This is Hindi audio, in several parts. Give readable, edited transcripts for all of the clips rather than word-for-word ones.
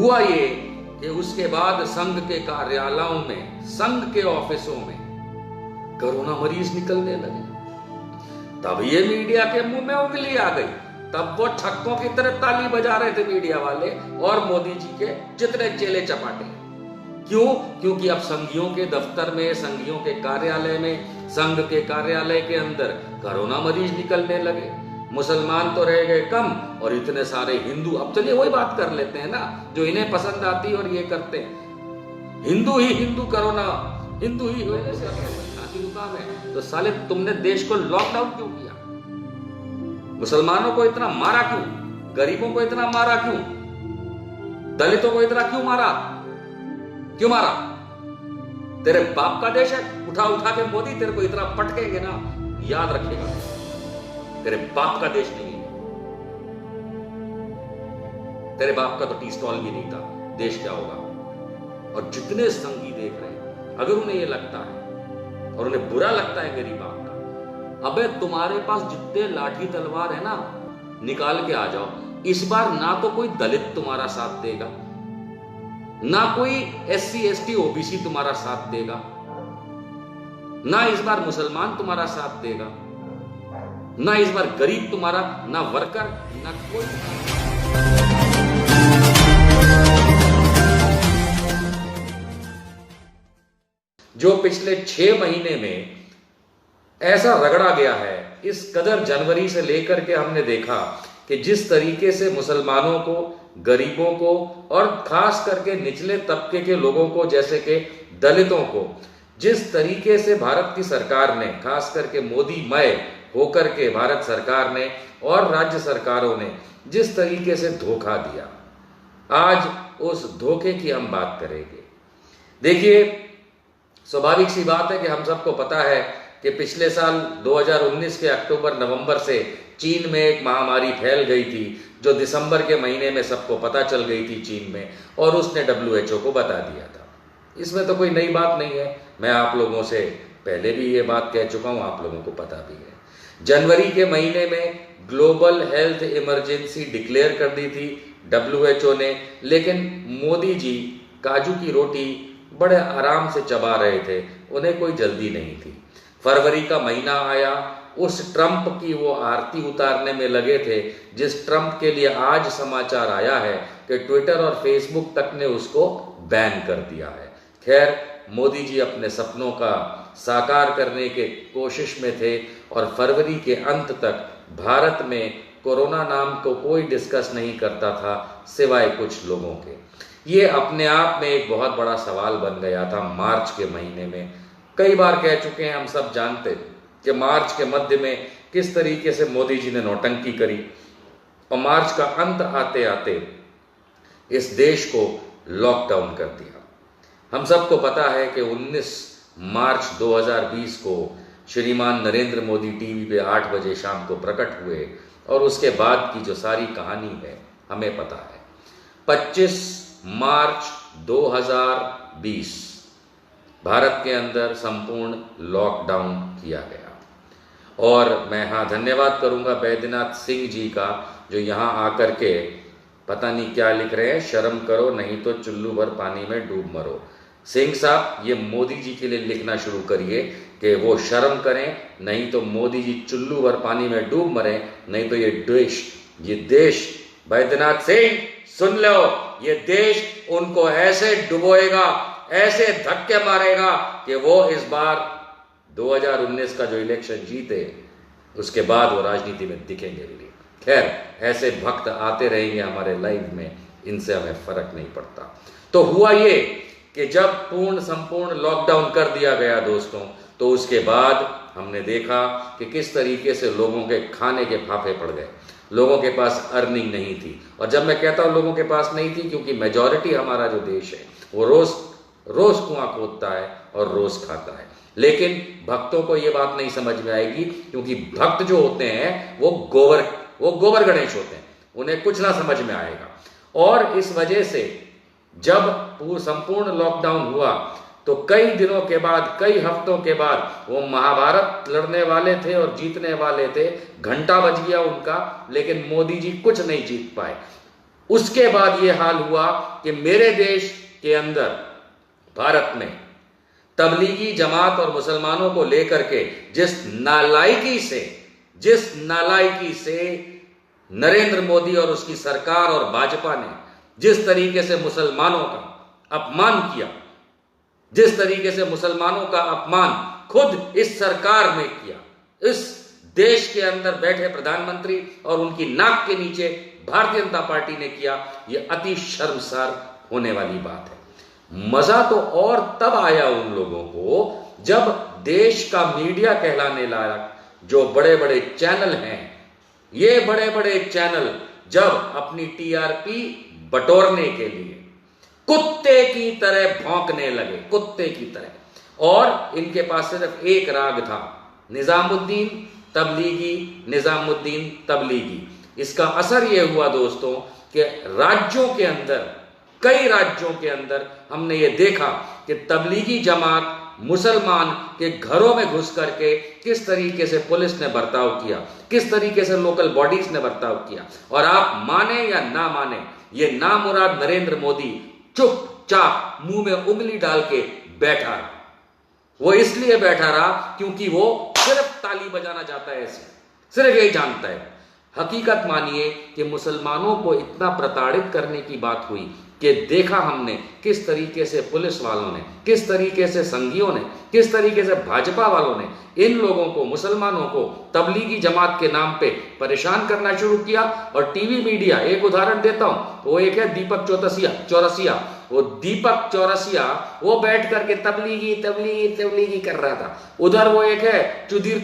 हुआ ये कि उसके बाद संघ के कार्यालयों में, संघ के ऑफिसों में कोरोना मरीज निकलने लगे। तब ये मीडिया के मुंह में उंगली आ गई। तब वो ठक्कों की तरह ताली बजा रहे थे मीडिया वाले और मोदी जी के जितने चेले चपाटे। क्यों? क्योंकि अब संघियों के दफ्तर में, संघियों के कार्यालय में, संघ के कार्यालय के अंदर कोरोना मरीज निकलने लगे। मुसलमान तो रह गए कम और इतने सारे हिंदू। अब चलिए वही बात कर लेते हैं ना जो इन्हें पसंद आती और ये करते हैं। हिंदू ही हिंदू कोरोना, हिंदू ही होने से खांसी जुकाम है। तो साले तुमने देश को लॉकडाउन क्यों किया? मुसलमानों को इतना मारा क्यों? गरीबों को इतना मारा क्यों? दलितों को इतना क्यों मारा? क्यों मारा? तेरे बाप का देश है। उठा उठा के मोदी तेरे को इतना पटकेंगे ना, याद रखेगा, तेरे बाप का देश नहीं है। तेरे बाप का तो टी स्टॉल भी नहीं था, देश क्या होगा। और जितने संघी देख रहे हैं, अगर उन्हें यह लगता है और उन्हें बुरा लगता है मेरी बात का, अबे तुम्हारे पास जितने लाठी तलवार है ना, निकाल के आ जाओ। इस बार ना तो कोई दलित तुम्हारा साथ देगा, ना कोई SC ST OBC तुम्हारा साथ देगा, ना इस बार मुसलमान तुम्हारा साथ देगा, ना इस बार गरीब तुम्हारा, ना वर्कर, ना कोई। जो पिछले 6 महीने में ऐसा रगड़ा गया है, इस कदर जनवरी से लेकर के हमने देखा कि जिस तरीके से मुसलमानों को, गरीबों को और खास करके निचले तबके के लोगों को जैसे कि दलितों को, जिस तरीके से भारत की सरकार ने, खास करके मोदी मय होकर के भारत सरकार ने और राज्य सरकारों ने जिस तरीके से धोखा दिया, आज उस धोखे की हम बात करेंगे। देखिए, स्वाभाविक सी बात है कि हम सबको पता है कि पिछले साल 2019 के अक्टूबर-नवंबर से चीन में एक महामारी फैल गई थी, जो दिसंबर के महीने में सबको पता चल गई थी चीन में, और उसने WHO को बता दिया था। इसमें तो कोई नई बात नहीं है, मैं आप लोगों से पहले भी ये बात कह चुका हूं, आप लोगों को पता भी है। जनवरी के महीने में ग्लोबल हेल्थ इमरजेंसी डिक्लेयर कर दी थी WHO ने, लेकिन मोदी जी काजू की रोटी बड़े आराम से चबा रहे थे, उन्हें कोई जल्दी नहीं थी। फरवरी का महीना आया, उस ट्रंप की वो आरती उतारने में लगे थे, जिस ट्रंप के लिए आज समाचार आया है कि ट्विटर और फेसबुक तक ने उसको बैन कर दिया है। खैर, मोदी जी अपने सपनों का साकार करने के कोशिश में थे और फरवरी के अंत तक भारत में कोरोना नाम को कोई डिस्कस नहीं करता था सिवाय कुछ लोगों के। ये अपने आप में एक बहुत बड़ा सवाल बन गया था मार्च के महीने में। कई बार कह चुके हैं, हम सब जानते कि मार्च के मध्य में किस तरीके से मोदी जी ने नौटंकी करी और मार्च का अंत आते आते इस देश को लॉकडाउन कर दिया। हम सबको पता है कि 19 मार्च 2020 को श्रीमान नरेंद्र मोदी टीवी पे 8 बजे शाम को प्रकट हुए और उसके बाद की जो सारी कहानी है हमें पता है। 25 मार्च 2020 भारत के अंदर संपूर्ण लॉकडाउन किया गया। और मैं धन्यवाद करूंगा बैद्यनाथ सिंह जी का, जो यहाँ आकर के पता नहीं क्या लिख रहे हैं, शर्म करो नहीं तो चुल्लू भर पानी में डूब मरो। सिंह साहब, ये मोदी जी के लिए लिखना शुरू करिए कि वो शर्म करें, नहीं तो मोदी जी चुल्लू भर पानी में डूब मरे, नहीं तो ये देश बैद्यनाथ सिंह सुन लो, ये देश उनको ऐसे डुबोएगा, ऐसे धक्के मारेगा कि वो इस बार 2019 का जो इलेक्शन जीते उसके बाद वो राजनीति में दिखेंगे भी नहीं। खैर, ऐसे भक्त आते रहेंगे हमारे लाइफ में, इनसे हमें फर्क नहीं पड़ता। तो हुआ ये कि जब संपूर्ण लॉकडाउन कर दिया गया दोस्तों, तो उसके बाद हमने देखा कि किस तरीके से लोगों के खाने के फाफे पड़ गए, लोगों के पास अर्निंग नहीं थी। और जब मैं कहता हूं लोगों के पास नहीं थी, क्योंकि मेजॉरिटी हमारा जो देश है वो रोज कुआं खोदता है और रोज खाता है, लेकिन भक्तों को ये बात नहीं समझ में आएगी, क्योंकि भक्त जो होते हैं वो गोबर गणेश होते हैं, उन्हें कुछ ना समझ में आएगा। और इस वजह से जब संपूर्ण लॉकडाउन हुआ तो कई दिनों के बाद, कई हफ्तों के बाद वो महाभारत लड़ने वाले थे और जीतने वाले थे, घंटा बज गया उनका, लेकिन मोदी जी कुछ नहीं जीत पाए। उसके बाद यह हाल हुआ कि मेरे देश के अंदर, भारत में, तबलीगी जमात और मुसलमानों को लेकर के जिस नालायकी से नरेंद्र मोदी और उसकी सरकार और भाजपा ने जिस तरीके से मुसलमानों का अपमान किया, जिस तरीके से मुसलमानों का अपमान खुद इस सरकार ने किया, इस देश के अंदर बैठे प्रधानमंत्री और उनकी नाक के नीचे भारतीय जनता पार्टी ने किया, यह अति शर्मसार होने वाली बात है। मजा तो और तब आया उन लोगों को जब देश का मीडिया कहलाने लायक जो बड़े बड़े चैनल हैं, ये बड़े बड़े चैनल जब अपनी टीआरपी बटोरने के लिए कुत्ते की तरह भौंकने लगे, कुत्ते की तरह, और इनके पास सिर्फ एक राग था, निजामुद्दीन तबलीगी, निजामुद्दीन तबलीगी। इसका असर यह हुआ दोस्तों कि राज्यों के अंदर, कई राज्यों के अंदर हमने ये देखा कि तबलीगी जमात मुसलमान के घरों में घुस करके किस तरीके से पुलिस ने बर्ताव किया, किस तरीके से लोकल बॉडीज ने बर्ताव किया। और आप माने या ना माने, ये नामुराद नरेंद्र मोदी चुपचाप मुंह में उंगली डाल के बैठा रहा। वो इसलिए बैठा रहा क्योंकि वो सिर्फ ताली बजाना चाहता है, ऐसे सिर्फ यही जानता है। हकीकत मानिए कि मुसलमानों को इतना प्रताड़ित करने की बात हुई कि देखा हमने किस तरीके से पुलिस वालों ने, किस तरीके से संघियों ने, किस तरीके से भाजपा वालों ने इन लोगों को, मुसलमानों को तबलीगी जमात के नाम पे परेशान करना शुरू किया। और टीवी मीडिया, एक उदाहरण देता हूं, वो एक है दीपक चौरसिया, वो दीपक चौरसिया वो बैठ करके तबलीगी तबलीगी तबलीगी कर रहा था। उधर वो एक है सुधीर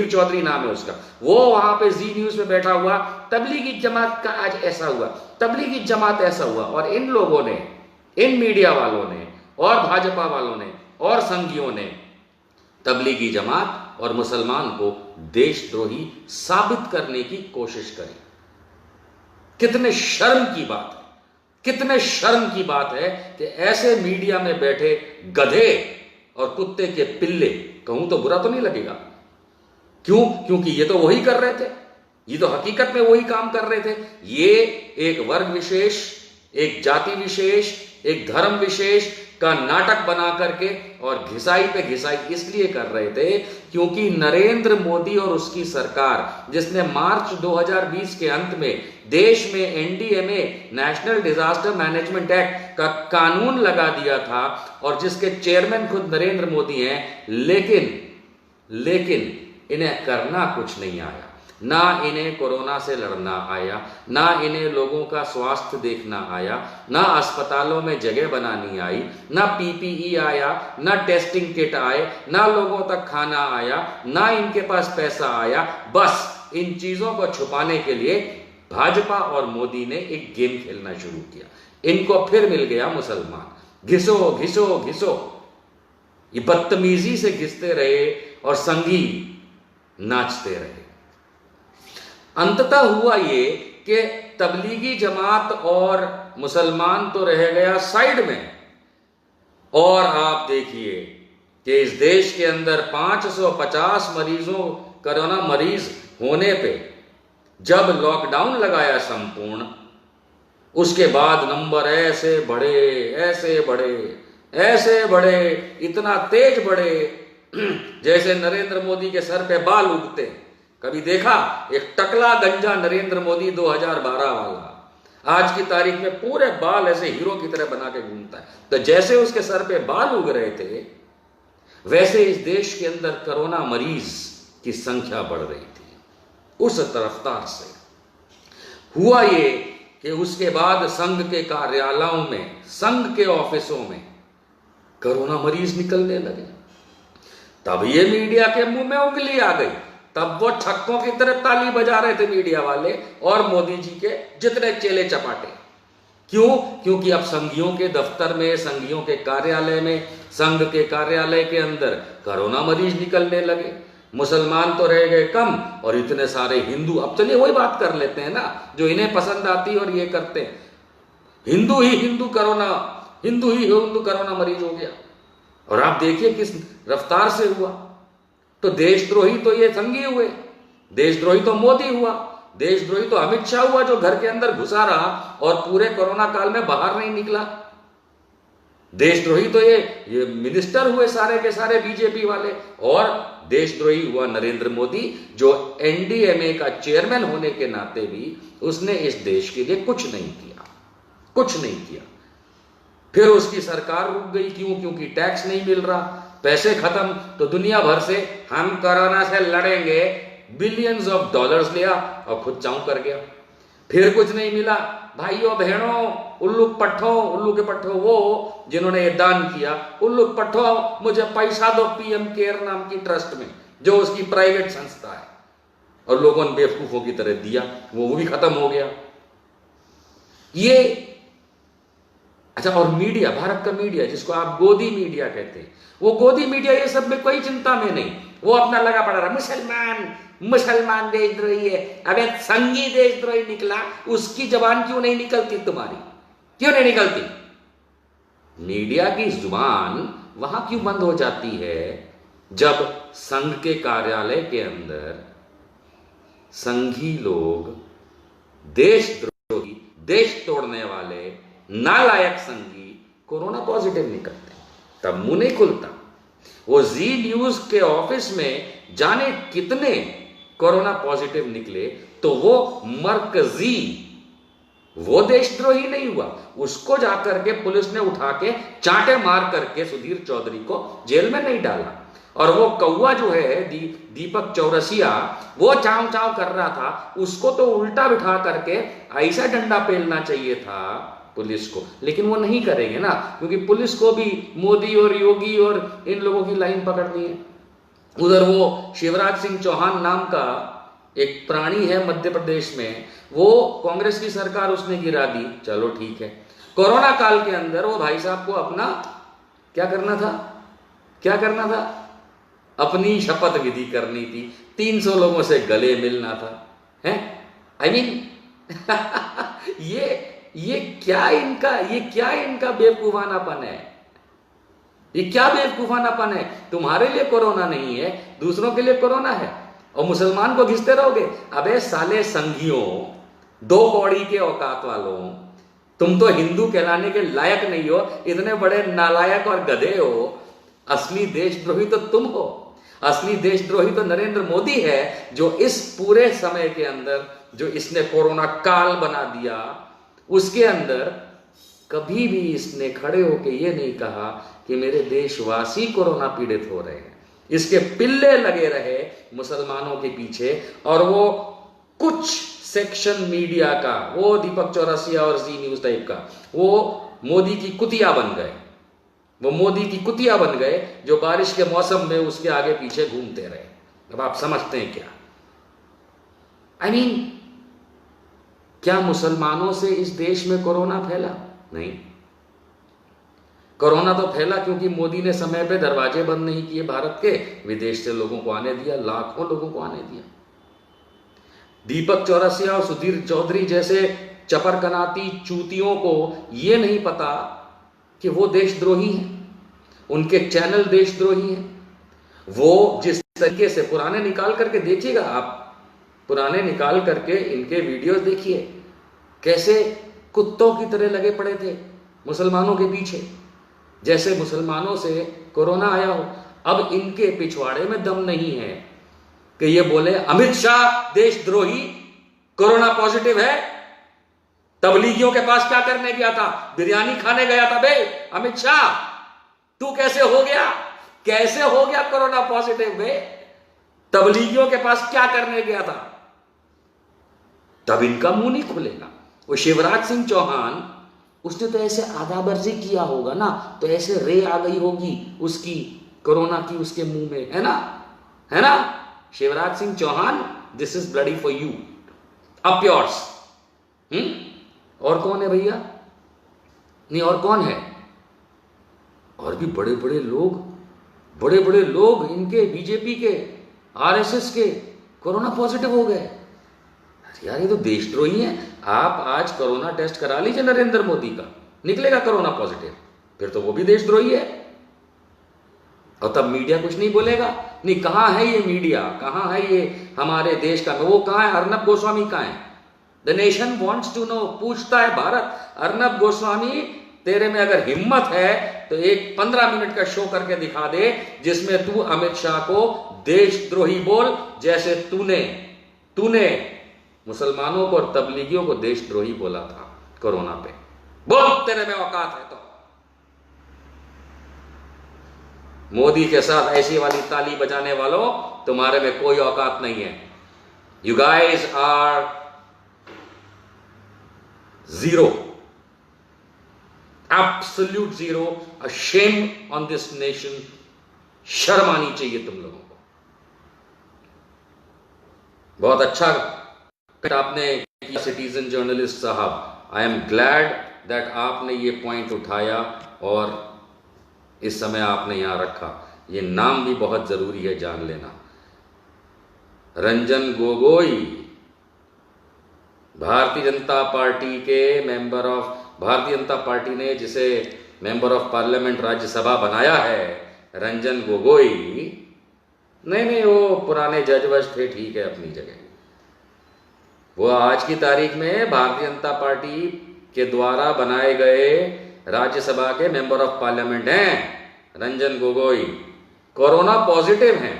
चौधरी नाम है उसका, वो वहां पे जी न्यूज में बैठा हुआ, तबलीगी जमात का आज ऐसा हुआ, तबलीगी जमात ऐसा हुआ। और इन लोगों ने, इन मीडिया वालों ने और भाजपा वालों ने और संघियों ने तबलीगी जमात और मुसलमान को देशद्रोही साबित करने की कोशिश करी। कितने शर्म की बात है, कितने शर्म की बात है कि ऐसे मीडिया में बैठे गधे और कुत्ते के पिल्ले, कहूं तो बुरा तो नहीं लगेगा, क्यों? क्योंकि ये तो वही कर रहे थे, ये तो हकीकत में वही काम कर रहे थे। ये एक वर्ग विशेष, एक जाति विशेष, एक धर्म विशेष का नाटक बना करके और घिसाई पे घिसाई इसलिए कर रहे थे क्योंकि नरेंद्र मोदी और उसकी सरकार, जिसने मार्च 2020 के अंत में देश में NDMA, national disaster management act का कानून लगा दिया था और जिसके चेयरमैन खुद नरेंद्र मोदी हैं, लेकिन इन्हें करना कुछ नहीं आया। ना इन्हें कोरोना से लड़ना आया, ना इन्हें लोगों का स्वास्थ्य देखना आया, ना अस्पतालों में जगह बनानी आई, ना पीपीई आया, ना टेस्टिंग किट आए, ना लोगों तक खाना आया, ना इनके पास पैसा आया। बस इन चीजों को छुपाने के लिए भाजपा और मोदी ने एक गेम खेलना शुरू किया। इनको फिर मिल गया मुसलमान, घिसो घिसो घिसो। ये बदतमीजी से घिसते रहे और संगी नाचते रहे। अंततः हुआ ये कि तबलीगी जमात और मुसलमान तो रह गया साइड में, और आप देखिए कि इस देश के अंदर 550 कोरोना मरीज होने पे जब लॉकडाउन लगाया संपूर्ण, उसके बाद नंबर ऐसे बढ़े, इतना तेज बढ़े जैसे नरेंद्र मोदी के सर पे बाल उगते। कभी देखा एक टकला गंजा नरेंद्र मोदी 2012 वाला, आज की तारीख में पूरे बाल ऐसे हीरो की तरह बना के घूमता है। तो जैसे उसके सर पे बाल उग रहे थे, वैसे इस देश के अंदर कोरोना मरीज की संख्या बढ़ रही थी उस रफ्तार से। हुआ ये कि उसके बाद संघ के कार्यालयों में, संघ के ऑफिसों में कोरोना मरीज निकलने लगे। तब ये मीडिया के मुंह में उंगली आ गई, तब वो ठक्कों की तरह ताली बजा रहे थे मीडिया वाले और मोदी जी के जितने चेले चपाटे। क्यों? क्योंकि अब संघियों के दफ्तर में, संघियों के कार्यालय में, संघ के कार्यालय के अंदर कोरोना मरीज निकलने लगे। मुसलमान तो रह गए कम और इतने सारे हिंदू। अब चलिए वही बात कर लेते हैं ना जो इन्हें पसंद आती है और ये करते हैं, हिंदू ही हिंदू कोरोना मरीज हो गया। और आप देखिए किस रफ्तार से हुआ। तो देशद्रोही तो ये संघी हुए, देशद्रोही तो मोदी हुआ, देशद्रोही तो अमित शाह हुआ जो घर के अंदर घुसा रहा और पूरे कोरोना काल में बाहर नहीं निकला। देशद्रोही तो ये मिनिस्टर हुए सारे के सारे बीजेपी वाले, और देशद्रोही हुआ नरेंद्र मोदी जो एनडीएमए का चेयरमैन होने के नाते भी उसने इस देश के लिए कुछ नहीं किया, कुछ नहीं किया। फिर उसकी सरकार रुक गई, क्यों? क्योंकि टैक्स नहीं मिल रहा, पैसे खत्म, तो दुनिया भर से हम कोरोना से लड़ेंगे, बिलियंस ऑफ डॉलर्स लिया और खुद चाऊ कर गया। फिर कुछ नहीं मिला, भाइयों बहनों, उल्लू के पट्ठों वो जिन्होंने ये दान किया, उल्लू पट्ठों मुझे पैसा दो पीएम केयर नाम की ट्रस्ट में, जो उसकी प्राइवेट संस्था है, और लोगों ने बेवकूफों की तरह दिया, वो भी खत्म हो गया। ये अच्छा, और मीडिया, भारत का मीडिया जिसको आप गोदी मीडिया कहते हैं, वो गोदी मीडिया ये सब में कोई चिंता में नहीं, वो अपना लगा पड़ा रहा, मुसलमान देशद्रोही है। अबे संघी देशद्रोही निकला, उसकी जबान क्यों नहीं निकलती तुम्हारी? क्यों नहीं निकलती? मीडिया की जुबान वहां क्यों बंद हो जाती है जब संघ के कार्यालय के अंदर संघी लोग, देशद्रोही, देश तोड़ने वाले नालायक संघी कोरोना पॉजिटिव निकलते हैं, तब मुंह नहीं खुलता। वो जी न्यूज के ऑफिस में जाने कितने कोरोना पॉजिटिव निकले, तो वो मरकजी, वो देशद्रोही नहीं हुआ, उसको जाकर के पुलिस ने उठा के चांटे मार करके सुधीर चौधरी को जेल में नहीं डाला। और वो कौवा जो है दीपक चौरसिया, वो चाव चाव कर रहा था, उसको तो उल्टा बिठा करके ऐसा डंडा पेलना चाहिए था पुलिस को, लेकिन वो नहीं करेंगे ना, क्योंकि पुलिस को भी मोदी और योगी और इन लोगों की लाइन पकड़नी है। उधर वो शिवराज सिंह चौहान नाम का एक प्राणी है मध्य प्रदेश में, वो कांग्रेस की सरकार उसने गिरा दी, चलो ठीक है। कोरोना काल के अंदर वो भाई साहब को अपना क्या करना था? अपनी शपथ विधि करनी थी, 300 लोगों से गले मिलना था, हैं? आई मीन ये क्या इनका बेवकूफानापन है? ये क्या बेवकूफानापन है? तुम्हारे लिए कोरोना नहीं है, दूसरों के लिए कोरोना है, और मुसलमान को घिसते रहोगे। अबे साले संघियों, 2 कौड़ी के औकात वालों, तुम तो हिंदू कहलाने के लायक नहीं हो, इतने बड़े नालायक और गधे हो। असली देशद्रोही तो तुम हो, असली देशद्रोही तो नरेंद्र मोदी है, जो इस पूरे समय के अंदर, जो इसने कोरोना काल बना दिया, उसके अंदर कभी भी इसने खड़े होकर ये नहीं कहा कि मेरे देशवासी कोरोना पीड़ित हो रहे हैं। इसके पिल्ले लगे रहे मुसलमानों के पीछे, और वो कुछ सेक्शन मीडिया का, वो दीपक चौरसिया और जी न्यूज टाइप का, वो मोदी की कुतिया बन गए, जो बारिश के मौसम में उसके आगे पीछे घूमते रहे। अब आप समझते हैं क्या? आई मीन, क्या मुसलमानों से इस देश में कोरोना फैला? नहीं, कोरोना तो फैला क्योंकि मोदी ने समय पे दरवाजे बंद नहीं किए भारत के, विदेश से लोगों को आने दिया, लाखों लोगों को आने दिया। दीपक चौरसिया और सुधीर चौधरी जैसे चपरकनाती चूतियों को यह नहीं पता कि वो देशद्रोही हैं, उनके चैनल देशद्रोही हैं। वो जिस तरीके से पुराने निकाल करके देखिएगा, आप पुराने निकाल करके इनके वीडियोस देखिए, कैसे कुत्तों की तरह लगे पड़े थे मुसलमानों के पीछे, जैसे मुसलमानों से कोरोना आया हो। अब इनके पिछवाड़े में दम नहीं है कि ये बोले अमित शाह देशद्रोही, कोरोना पॉजिटिव है। तबलीगियों के पास क्या करने गया था? बिरयानी खाने गया था। बे अमित शाह, तू कैसे हो गया कोरोना पॉजिटिव? बे तबलीगियों के पास क्या करने गया था? तब इनका मुंह नहीं खुलेगा। वो शिवराज सिंह चौहान, उसने तो ऐसे आधा बर्जी किया होगा ना, तो ऐसे रे आ गई होगी उसकी कोरोना की उसके मुंह में, है ना? Shivraj Singh Chouhan, this is bloody for you, up yours. और कौन है भैया? नहीं, और कौन है? और भी बड़े बड़े लोग इनके बीजेपी के, आरएसएस के कोरोना पॉजिटिव हो गए। यार ये तो देशद्रोही है। आप आज कोरोना टेस्ट करा लीजिए नरेंद्र मोदी का, निकलेगा कोरोना पॉजिटिव, फिर तो वो भी देशद्रोही है। और तब मीडिया कुछ नहीं बोलेगा। नहीं, कहां है ये मीडिया, कहां है ये हमारे देश का, वो कहां है, अर्नब गोस्वामी कहां है? The nation wants to know, पूछता है भारत। अर्नब गोस्वामी, तेरे में अगर हिम्मत है तो एक 15 मिनट का शो करके दिखा दे जिसमें तू अमित शाह को देशद्रोही बोल, जैसे तूने मुसलमानों को और तबलीगियों को देशद्रोही बोला था कोरोना पे। बोल, तेरे में औकात है तो। मोदी के साथ ऐसी वाली ताली बजाने वालों, तुम्हारे में कोई औकात नहीं है। You guys are zero, absolute zero, a shame on this nation. शर्म आनी चाहिए तुम लोगों को। बहुत अच्छा आपने किया सिटीजन जर्नलिस्ट साहब। आई एम ग्लैड दैट आपने ये पॉइंट उठाया और इस समय आपने यहां रखा। ये नाम भी बहुत जरूरी है जान लेना। रंजन गोगोई, भारतीय जनता पार्टी के member of, Bharatiya Janata party ने जिसे मेंबर ऑफ पार्लियामेंट राज्यसभा बनाया है, रंजन गोगोई, नहीं वो पुराने जज वज थे, ठीक है अपनी जगह। वो आज की तारीख में भारतीय जनता पार्टी के द्वारा बनाए गए राज्यसभा के मेंबर ऑफ पार्लियामेंट हैं रंजन गोगोई। कोरोना पॉजिटिव हैं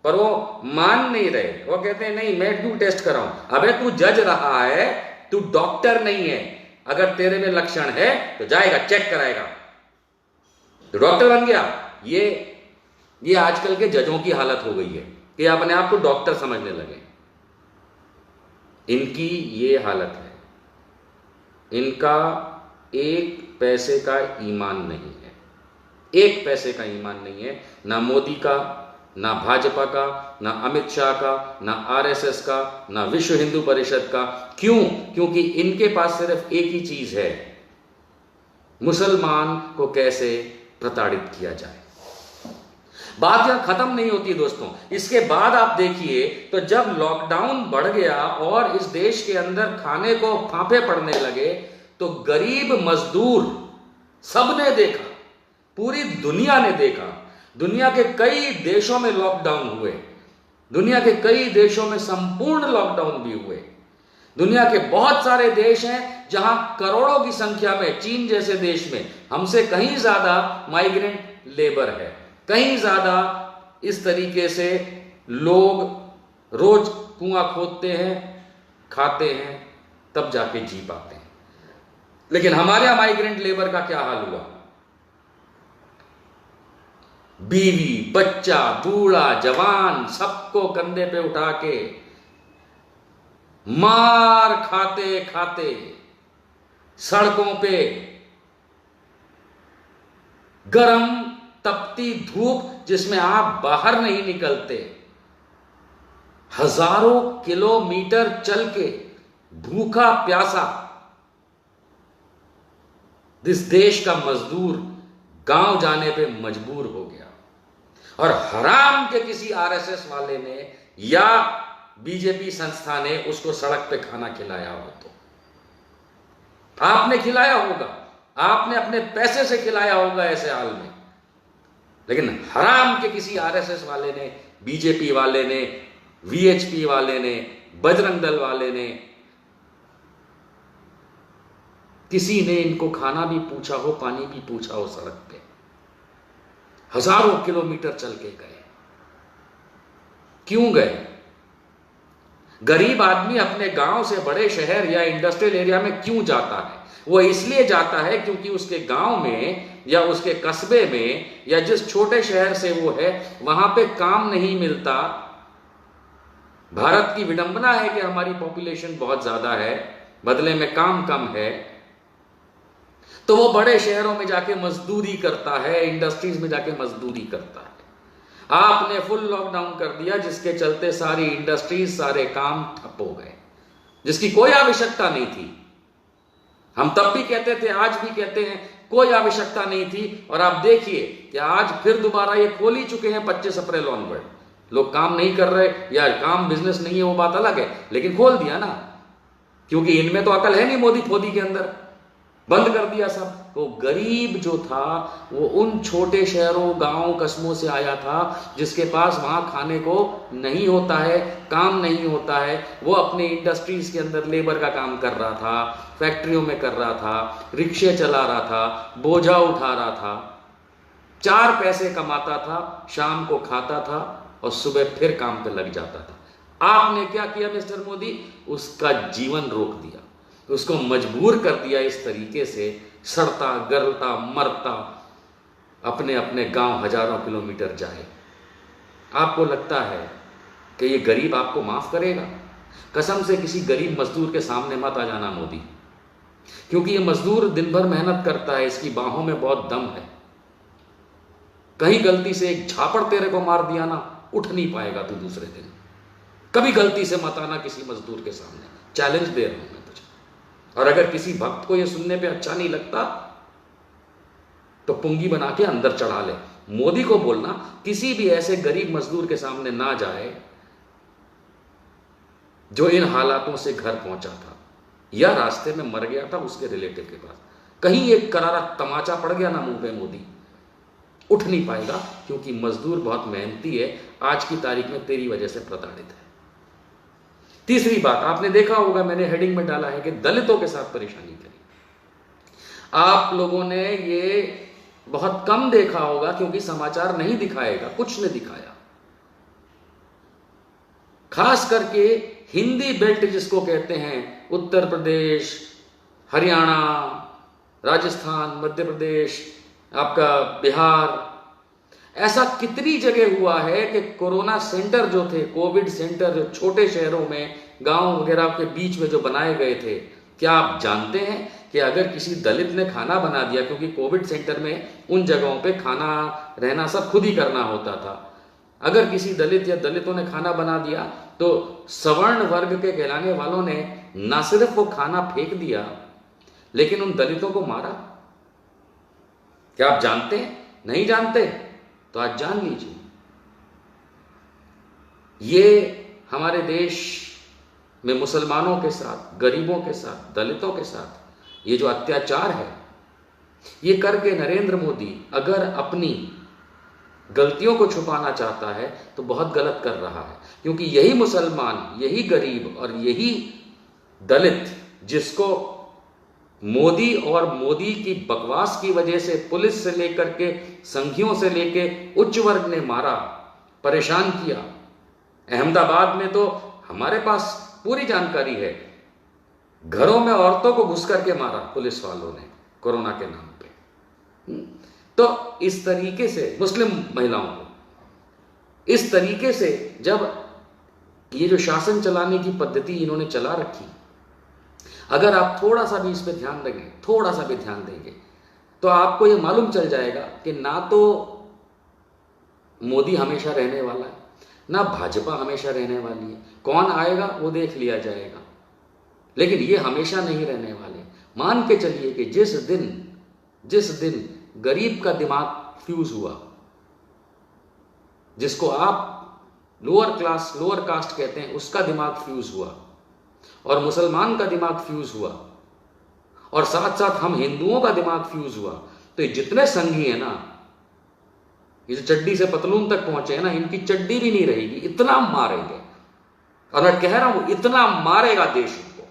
पर वो मान नहीं रहे। वो कहते हैं नहीं मैं क्यों टेस्ट कराऊं। अबे तू जज रहा है, तू डॉक्टर नहीं है। अगर तेरे में लक्षण है तो जाएगा चेक कराएगा, तो डॉक्टर बन गया। ये आजकल के जजों की हालत हो गई है कि अपने आप को डॉक्टर समझने लगे। इनकी ये हालत है। इनका एक पैसे का ईमान नहीं है, एक पैसे का ईमान नहीं है। ना मोदी का, ना भाजपा का, ना अमित शाह का, ना आरएसएस का, ना विश्व हिंदू परिषद का। क्यों? क्योंकि इनके पास सिर्फ एक ही चीज है, मुसलमान को कैसे प्रताड़ित किया जाए। बात यहां खत्म नहीं होती दोस्तों। इसके बाद आप देखिए तो जब लॉकडाउन बढ़ गया और इस देश के अंदर खाने को फांफे पड़ने लगे तो गरीब मजदूर सबने देखा, पूरी दुनिया ने देखा। दुनिया के कई देशों में लॉकडाउन हुए, दुनिया के कई देशों में संपूर्ण लॉकडाउन भी हुए। दुनिया के बहुत सारे देश हैं जहां करोड़ों की संख्या में, चीन जैसे देश में हमसे कहीं ज्यादा माइग्रेंट लेबर है, कहीं ज्यादा इस तरीके से लोग रोज कुआं खोदते हैं, खाते हैं, तब जाके जी पाते हैं। लेकिन हमारे यहां माइग्रेंट लेबर का क्या हाल हुआ? बीवी, बच्चा, बूढ़ा, जवान सबको कंधे पे उठा के मार खाते खाते सड़कों पे गरम तपती धूप जिसमें आप बाहर नहीं निकलते, हजारों किलोमीटर चल के भूखा प्यासा इस देश का मजदूर गांव जाने पे मजबूर हो गया। और हराम के किसी आरएसएस वाले ने या बीजेपी संस्था ने उसको सड़क पे खाना खिलाया हो, तो आपने खिलाया होगा, आपने अपने पैसे से खिलाया होगा ऐसे हाल में। लेकिन हराम के किसी आरएसएस वाले ने, बीजेपी वाले ने, वीएचपी वाले ने, बजरंग दल वाले ने, किसी ने इनको खाना भी पूछा हो, पानी भी पूछा हो, सड़क पे हजारों किलोमीटर चल के गए। क्यों गए? गरीब आदमी अपने गांव से बड़े शहर या इंडस्ट्रियल एरिया में क्यों जाता है? वो इसलिए जाता है क्योंकि उसके गांव में या उसके कस्बे में या जिस छोटे शहर से वो है वहां पे काम नहीं मिलता। भारत की विडंबना है कि हमारी पॉपुलेशन बहुत ज्यादा है, बदले में काम कम है, तो वो बड़े शहरों में जाके मजदूरी करता है, इंडस्ट्रीज में जाके मजदूरी करता है। आपने फुल लॉकडाउन कर दिया जिसके चलते सारी इंडस्ट्रीज, सारे काम ठप हो गए, जिसकी कोई आवश्यकता नहीं थी। हम तब भी कहते थे, आज भी कहते हैं, कोई आवश्यकता नहीं थी। और आप देखिए कि आज फिर दोबारा ये खोल ही चुके हैं 25 अप्रैल ऑनवर्ड। लोग काम नहीं कर रहे या काम बिजनेस नहीं है वो बात अलग है, लेकिन खोल दिया ना, क्योंकि इनमें तो अकल है नहीं मोदी फोदी के अंदर। बंद कर दिया सब। तो गरीब जो था वो उन छोटे शहरों, गांव, कस्बों से आया था जिसके पास वहां खाने को नहीं होता है, काम नहीं होता है। वो अपने इंडस्ट्रीज के अंदर लेबर का काम कर रहा था, फैक्ट्रियों में कर रहा था, रिक्शे चला रहा था, बोझा उठा रहा था, 4 पैसे कमाता था, शाम को खाता था और सुबह फिर काम पे लग जाता था। आपने क्या किया मिस्टर मोदी? उसका जीवन रोक दिया, उसको मजबूर कर दिया इस तरीके से, सड़ता गलता मरता अपने अपने गांव हजारों किलोमीटर जाए। आपको लगता है कि ये गरीब आपको माफ करेगा? कसम से किसी गरीब मजदूर के सामने मत आ जाना मोदी, क्योंकि ये मजदूर दिन भर मेहनत करता है, इसकी बाहों में बहुत दम है। कहीं गलती से एक झापड़ तेरे को मार दिया ना, उठ नहीं पाएगा तू दूसरे दिन। कभी गलती से मत आना किसी मजदूर के सामने, चैलेंज दे रहा हूं मैं तुझे। और अगर किसी भक्त को यह सुनने पे अच्छा नहीं लगता तो पुंगी बना के अंदर चढ़ा ले। मोदी को बोलना किसी भी ऐसे गरीब मजदूर के सामने ना जाए जो इन हालातों से घर पहुंचा था या रास्ते में मर गया था उसके रिलेटिव के पास। कहीं एक करारा तमाचा पड़ गया ना मुंह पे, मोदी उठ नहीं पाएगा, क्योंकि मजदूर बहुत मेहनती है, आज की तारीख में तेरी वजह से प्रताड़ित है। तीसरी बात, आपने देखा होगा मैंने हेडिंग में डाला है कि दलितों के साथ परेशानी करी। आप लोगों ने ये बहुत कम देखा होगा क्योंकि समाचार नहीं दिखाएगा, कुछ ने दिखाया। खास करके हिंदी बेल्ट जिसको कहते हैं, उत्तर प्रदेश, हरियाणा, राजस्थान, मध्य प्रदेश, आपका बिहार, ऐसा कितनी जगह हुआ है कि कोरोना सेंटर जो थे, कोविड सेंटर जो छोटे शहरों में, गांव वगैरह के बीच में जो बनाए गए थे, क्या आप जानते हैं कि अगर किसी दलित ने खाना बना दिया, क्योंकि कोविड सेंटर में उन जगहों पे खाना रहना सब खुद ही करना होता था, अगर किसी दलित या दलितों ने खाना बना दिया तो सवर्ण वर्ग के कहलाने वालों ने न सिर्फ वो खाना फेंक दिया लेकिन उन दलितों को मारा। क्या आप जानते हैं? नहीं जानते तो आज जान लीजिए। ये हमारे देश में मुसलमानों के साथ, गरीबों के साथ, दलितों के साथ ये जो अत्याचार है, ये करके नरेंद्र मोदी अगर अपनी गलतियों को छुपाना चाहता है तो बहुत गलत कर रहा है, क्योंकि यही मुसलमान, यही गरीब और यही दलित जिसको मोदी और मोदी की बकवास की वजह से पुलिस से लेकर के संघियों से लेके उच्च वर्ग ने मारा, परेशान किया। अहमदाबाद में तो हमारे पास पूरी जानकारी है, घरों में औरतों को घुस करके मारा पुलिस वालों ने कोरोना के नाम पे। तो इस तरीके से मुस्लिम महिलाओं को, इस तरीके से जब ये जो शासन चलाने की पद्धति इन्होंने चला रखी, अगर आप थोड़ा सा भी इस पे ध्यान देंगे, थोड़ा सा भी ध्यान देंगे, तो आपको ये मालूम चल जाएगा कि ना तो मोदी हमेशा रहने वाला है, ना भाजपा हमेशा रहने वाली है। कौन आएगा वो देख लिया जाएगा, लेकिन ये हमेशा नहीं रहने वाले। मान के चलिए कि जिस दिन गरीब का दिमाग फ्यूज हुआ, जिसको आप लोअर क्लास, लोअर कास्ट कहते हैं, उसका दिमाग फ्यूज हुआ और मुसलमान का दिमाग फ्यूज हुआ और साथ साथ हम हिंदुओं का दिमाग फ्यूज हुआ, तो ये जितने संघी है ना, ये जो चड्डी से पतलून तक पहुंचे हैं ना, इनकी चड्डी भी नहीं रहेगी, इतना मारेंगे। और मैं कह रहा हूं इतना मारेगा देश इनको,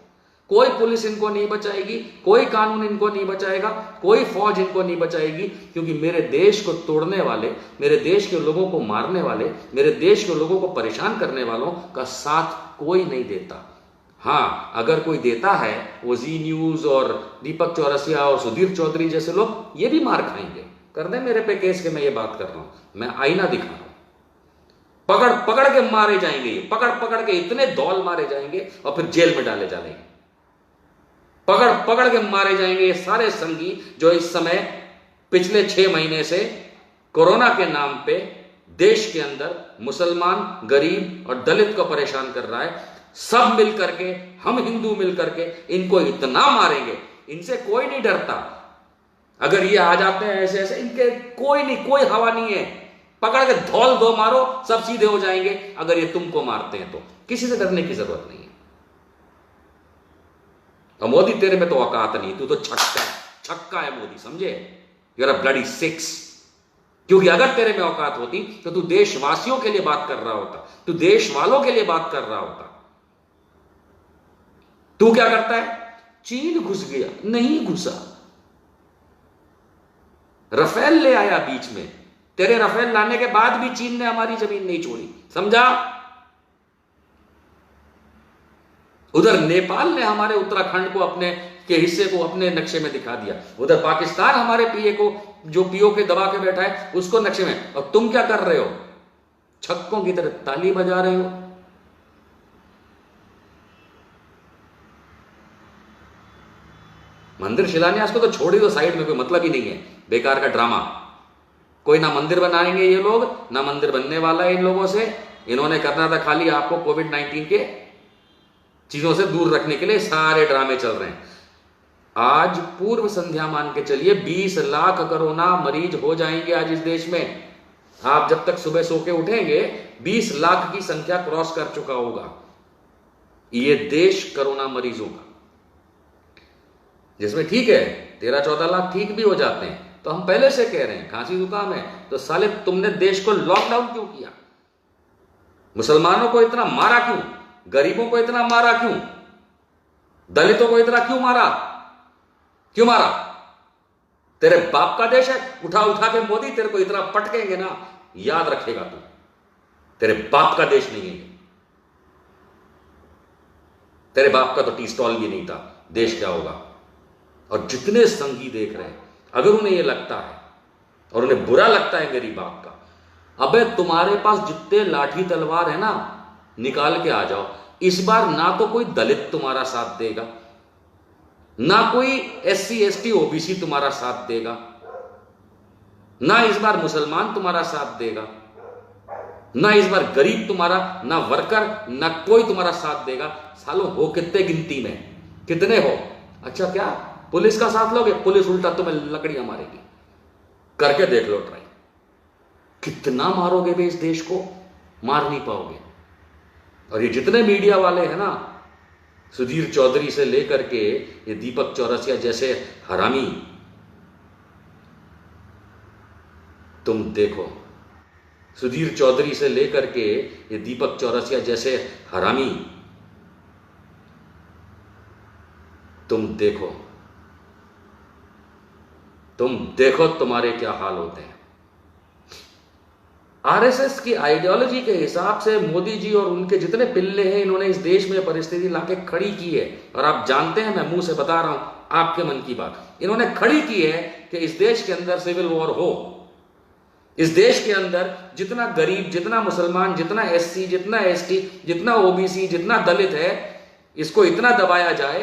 कोई पुलिस इनको नहीं बचाएगी, कोई कानून इनको नहीं बचाएगा, कोई फौज इनको नहीं बचाएगी, क्योंकि मेरे देश को तोड़ने वाले, मेरे देश के लोगों को मारने वाले, मेरे देश के लोगों को परेशान करने वालों का साथ कोई नहीं देता। हाँ, अगर कोई देता है वो जी न्यूज और दीपक चौरसिया और सुधीर चौधरी जैसे लोग, ये भी मार खाएंगे। कर दे मेरे पे केस के मैं ये बात कर रहा हूं, मैं आईना दिखा रहा हूं। पकड़ पकड़ के मारे जाएंगे, ये पकड़ पकड़ के इतने दौल मारे जाएंगे और फिर जेल में डाले जाएंगे। पकड़ पकड़ के मारे जाएंगे ये सारे संघी जो इस समय पिछले 6 महीने से कोरोना के नाम पे देश के अंदर मुसलमान, गरीब और दलित को परेशान कर रहा है। सब मिल करके, हम हिंदू मिल करके इनको इतना मारेंगे, इनसे कोई नहीं डरता। अगर ये आ जाते हैं ऐसे ऐसे, इनके कोई नहीं, कोई हवा नहीं है। पकड़ के धौल दो मारो, सब सीधे हो जाएंगे। अगर ये तुमको मारते हैं तो किसी से डरने की जरूरत नहीं है। और मोदी तेरे में तो औकात नहीं, तू तो छक्का है। छक्का है मोदी, समझे? You are a bloody six. क्योंकि अगर तेरे में औकात होती तो तू देशवासियों के लिए बात कर रहा होता, तू देश वालों के लिए बात कर रहा होता। तू क्या करता है? चीन घुस गया, नहीं घुसा। रफेल ले आया बीच में, तेरे रफेल लाने के बाद भी चीन ने हमारी जमीन नहीं छोड़ी, समझा? उधर नेपाल ने हमारे उत्तराखंड को अपने के हिस्से को अपने नक्शे में दिखा दिया, उधर पाकिस्तान हमारे पीए को जो पीओ के दबा के बैठा है उसको नक्शे में। और तुम क्या कर रहे हो? छक्कों की तरह ताली बजा रहे हो। मंदिर शिलान्यास को तो छोड़ ही दो, साइड में, कोई मतलब ही नहीं है, बेकार का ड्रामा। कोई ना मंदिर बनाएंगे ये लोग, ना मंदिर बनने वाला है इन लोगों से। इन्होंने करना था खाली आपको कोविड-19 के चीजों से दूर रखने के लिए सारे ड्रामे चल रहे हैं। आज पूर्व संध्या मान के चलिए 20 लाख कोरोना मरीज हो जाएंगे आज इस देश में। आप जब तक सुबह सो के उठेंगे 20 लाख की संख्या क्रॉस कर चुका होगा ये देश कोरोना मरीजों का, जिसमें ठीक है 13-14 लाख ठीक भी हो जाते हैं। तो हम पहले से कह रहे हैं खांसी जुकाम है तो साले तुमने देश को लॉकडाउन क्यों किया? मुसलमानों को इतना मारा क्यों? गरीबों को इतना मारा क्यों? दलितों को इतना क्यों मारा? क्यों मारा? तेरे बाप का देश है, उठा उठा के मोदी तेरे को इतना पटकेंगे ना, याद रखेगा तू, तेरे बाप का देश नहीं है। तेरे बाप का तो टी स्टॉल भी नहीं था, देश क्या होगा? और जितने संगी देख रहे हैं, अगर उन्हें यह लगता है और उन्हें बुरा लगता है मेरी बात का, अबे तुम्हारे पास जितने लाठी तलवार है ना, निकाल के आ जाओ। इस बार ना तो कोई दलित तुम्हारा साथ देगा, ना कोई SC ST OBC तुम्हारा साथ देगा, ना इस बार मुसलमान तुम्हारा साथ देगा, ना इस बार गरीब तुम्हारा, ना वर्कर, ना कोई तुम्हारा साथ देगा। सालों हो कितने गिनती में, कितने हो? अच्छा क्या पुलिस का साथ लोगे? पुलिस उल्टा तुम्हें लकड़ियां मारेगी, करके देख लो ट्राई। कितना मारोगे बे इस देश को? मार नहीं पाओगे। और ये जितने मीडिया वाले हैं ना, सुधीर चौधरी से लेकर के ये दीपक चौरसिया जैसे हरामी, तुम देखो, सुधीर चौधरी से लेकर के ये दीपक चौरसिया जैसे हरामी, तुम देखो, तुम देखो तुम्हारे क्या हाल होते हैं। आरएसएस की आइडियोलॉजी के हिसाब से मोदी जी और उनके जितने पिल्ले हैं, इन्होंने इस देश में परिस्थिति लाके खड़ी की है। और आप जानते हैं, मैं मुंह से बता रहा हूं आपके मन की बात, इन्होंने खड़ी की है कि इस देश के अंदर सिविल वॉर हो। इस देश के अंदर जितना गरीब, जितना मुसलमान, जितना SC, जितना ST, जितना OBC, जितना दलित है, इसको इतना दबाया जाए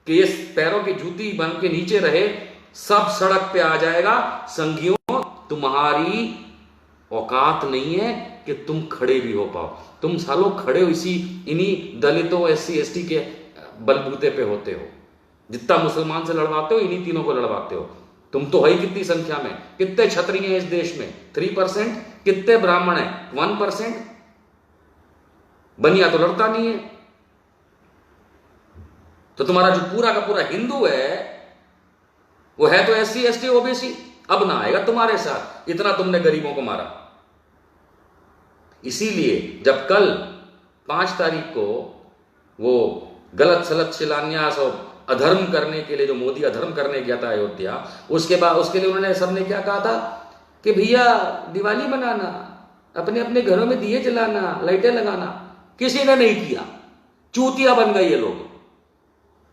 कि ये पैरों की जूती बन के नीचे रहे, सब सड़क पे आ जाएगा। संगियों, तुम्हारी औकात नहीं है कि तुम खड़े भी हो पाओ। तुम सालों खड़े हो इन्हीं दलितों, SC ST के बलबूते पे होते हो। जितना मुसलमान से लड़वाते हो, इन्हीं तीनों को लड़वाते हो। तुम तो है ही कितनी संख्या में, कितने क्षत्रिय हैं इस देश में? 3%। कितने ब्राह्मण हैं? 1%। बनिया तो लड़ता नहीं है। तो तुम्हारा जो पूरा का पूरा हिंदू है वो है तो SC ST OBC। अब ना आएगा तुम्हारे साथ, इतना तुमने गरीबों को मारा। इसीलिए जब कल 5 तारीख को वो गलत सलत शिलान्यास और अधर्म करने के लिए, जो मोदी अधर्म करने गया था अयोध्या, उसके बाद उसके लिए उन्होंने सबने क्या कहा था कि भैया दिवाली मनाना, अपने अपने घरों में दिए जलाना, लाइटें लगाना। किसी ने नहीं किया। चूतिया बन गए ये लोग,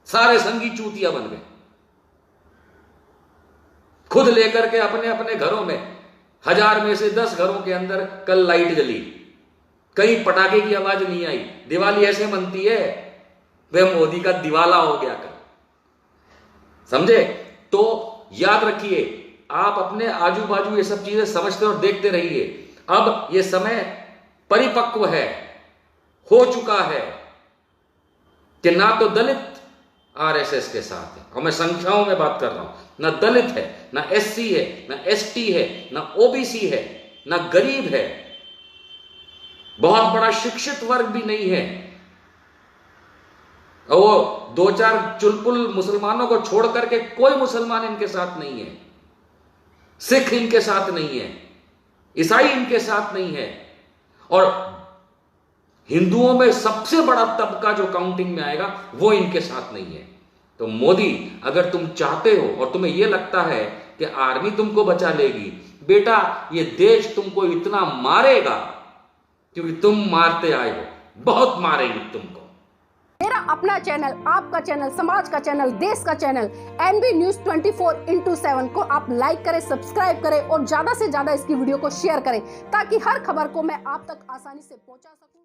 सारे संगी चूतिया बन गए। खुद लेकर के अपने अपने घरों में 1000 में से 10 घरों के अंदर कल लाइट जली, कहीं पटाखे की आवाज नहीं आई। दिवाली ऐसे मनती है वह मोदी का दिवाला हो गया कल, समझे? तो याद रखिए, आप अपने आजू बाजू ये सब चीजें समझते और देखते रहिए। अब ये समय परिपक्व है, हो चुका है कि ना तो दलित RSS के साथ है, और मैं संख्याओं में बात कर रहा हूं। ना दलित है, ना SC है, ना ST है, ना OBC है, ना गरीब है, बहुत बड़ा शिक्षित वर्ग भी नहीं है, और वो 2-4 चुलपुल मुसलमानों को छोड़ करके कोई मुसलमान इनके साथ नहीं है, सिख इनके साथ नहीं है, ईसाई इनके साथ नहीं है, और हिंदुओं में सबसे बड़ा तबका जो काउंटिंग में आएगा वो इनके साथ नहीं है। तो मोदी, अगर तुम चाहते हो और तुम्हें यह लगता है कि आर्मी तुमको बचा लेगी, बेटा ये देश तुमको इतना मारेगा, क्योंकि तुम मारते आए हो, बहुत मारेंगे तुमको। मेरा अपना चैनल, आपका चैनल, समाज का चैनल, देश का चैनल एनबी न्यूज 24/7 को आप लाइक करें, सब्सक्राइब करें और ज्यादा से ज्यादा इसकी वीडियो को शेयर करें, ताकि हर खबर को मैं आप तक आसानी से पहुंचा सकूं।